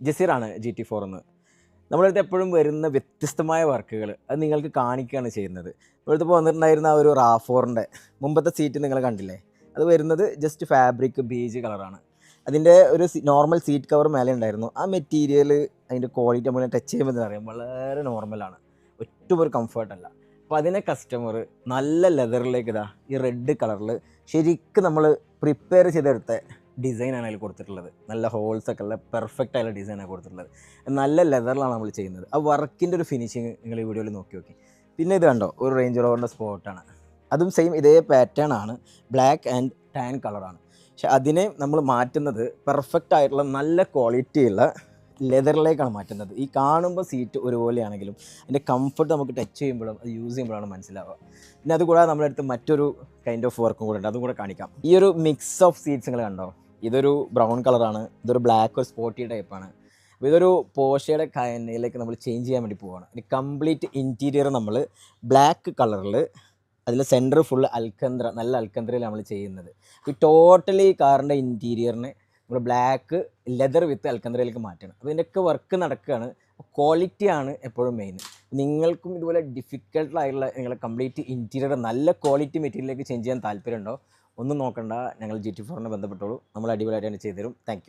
ജസീറാണ് GT4 എന്ന്. നമ്മളടുത്ത് എപ്പോഴും വരുന്ന വ്യത്യസ്തമായ വർക്കുകൾ അത് നിങ്ങൾക്ക് കാണിക്കുകയാണ് ചെയ്യുന്നത്. ഇപ്പോഴത്തെ വന്നിട്ടുണ്ടായിരുന്ന ആ ഒരു RAV4ൻ്റെ മുമ്പത്തെ സീറ്റ് നിങ്ങൾ കണ്ടില്ലേ, അത് വരുന്നത് ജസ്റ്റ് ഫാബ്രിക് ബീജ് കളറാണ്. അതിൻ്റെ ഒരു നോർമൽ സീറ്റ് കവർ മേലെ ഉണ്ടായിരുന്നു. ആ മെറ്റീരിയൽ അതിൻ്റെ ക്വാളിറ്റി നമ്മൾ ടച്ച് ചെയ്യുമ്പോൾ എന്താ പറയുക, വളരെ നോർമലാണ്, ഒട്ടും ഒരു കംഫർട്ടല്ല. അപ്പോൾ അതിനെ കസ്റ്റമർ നല്ല ലെതറിലേക്ക് ഈ റെഡ് കളറിൽ ശരിക്കും നമ്മൾ പ്രിപ്പയർ ചെയ്തെടുത്ത ഡിസൈനാണ് അതിൽ കൊടുത്തിട്ടുള്ളത്. നല്ല ഹോൾസൊക്കെ ഉള്ള പെർഫെക്റ്റ് ആയുള്ള ഡിസൈനാണ് കൊടുത്തിട്ടുള്ളത്. നല്ല ലെതറിലാണ് നമ്മൾ ചെയ്യുന്നത്. ആ വർക്കിൻ്റെ ഒരു ഫിനിഷിങ് നിങ്ങൾ ഈ വീഡിയോയിൽ നോക്കി. പിന്നെ ഇത് കണ്ടോ, ഒരു റേഞ്ച് റോവറിൻ്റെ സ്പോട്ടാണ്. അതും സെയിം ഇതേ പാറ്റേൺ ആണ്, ബ്ലാക്ക് ആൻഡ് ടാൻ കളറാണ്. പക്ഷെ അതിനെ നമ്മൾ മാറ്റുന്നത് പെർഫെക്റ്റ് ആയിട്ടുള്ള നല്ല ക്വാളിറ്റിയുള്ള ലെതറിലേക്കാണ് മാറ്റുന്നത്. ഈ കാണുമ്പോൾ സീറ്റ് ഒരുപോലെയാണെങ്കിലും അതിൻ്റെ കംഫർട്ട് നമുക്ക് ടച്ച് ചെയ്യുമ്പോഴും അത് യൂസ് ചെയ്യുമ്പോഴാണ് മനസ്സിലാവുക. പിന്നെ അതുകൂടാതെ നമ്മുടെ അടുത്ത് മറ്റൊരു കൈൻഡ് ഓഫ് വർക്കും കൂടെ ഉണ്ട്, അതും കൂടെ കാണിക്കാം. ഈ ഒരു മിക്സ് ഓഫ് സീറ്റ്സ് നിങ്ങൾ കണ്ടോ, ഇതൊരു ബ്രൗൺ കളറാണ്, ഇതൊരു ബ്ലാക്ക് ഒരു സ്പോട്ടി ടൈപ്പാണ്. അപ്പോൾ ഇതൊരു പോഷയുടെ കയനയിലേക്ക് നമ്മൾ ചേഞ്ച് ചെയ്യാൻ വേണ്ടി പോവുകയാണ്. ഇനി കംപ്ലീറ്റ് ഇൻറ്റീരിയർ നമ്മൾ ബ്ലാക്ക് കളറിൽ, അതിൽ സെൻറ്റർ ഫുൾ അൽക്കന്ത്ര, നല്ല അൽക്കന്ത്രയിൽ നമ്മൾ ചെയ്യുന്നത്. ഈ ടോട്ടലി കാറിൻ്റെ ഇൻറ്റീരിയറിനെ നമ്മൾ ബ്ലാക്ക് ലെതർ വിത്ത് അൽക്കന്ത്രയിലേക്ക് മാറ്റണം. അപ്പോൾ ഇതിൻ്റെയൊക്കെ വർക്ക് നടക്കുകയാണ്. ക്വാളിറ്റിയാണ് എപ്പോഴും മെയിൻ. നിങ്ങൾക്കും ഇതുപോലെ ഡിഫിക്കൽട്ടായിട്ടുള്ള നിങ്ങളെ കംപ്ലീറ്റ് ഇൻറ്റീരിയർ നല്ല ക്വാളിറ്റി മെറ്റീരിയലിലേക്ക് ചേഞ്ച് ചെയ്യാൻ താല്പര്യമുണ്ടോ, ഒന്നും നോക്കണ്ട, ഞങ്ങൾ GT4നെ ബന്ധപ്പെട്ടോളൂ, നമ്മൾ അടിപൊളിയായിട്ട് തന്നെ ചെയ്തു തരും. Thank you.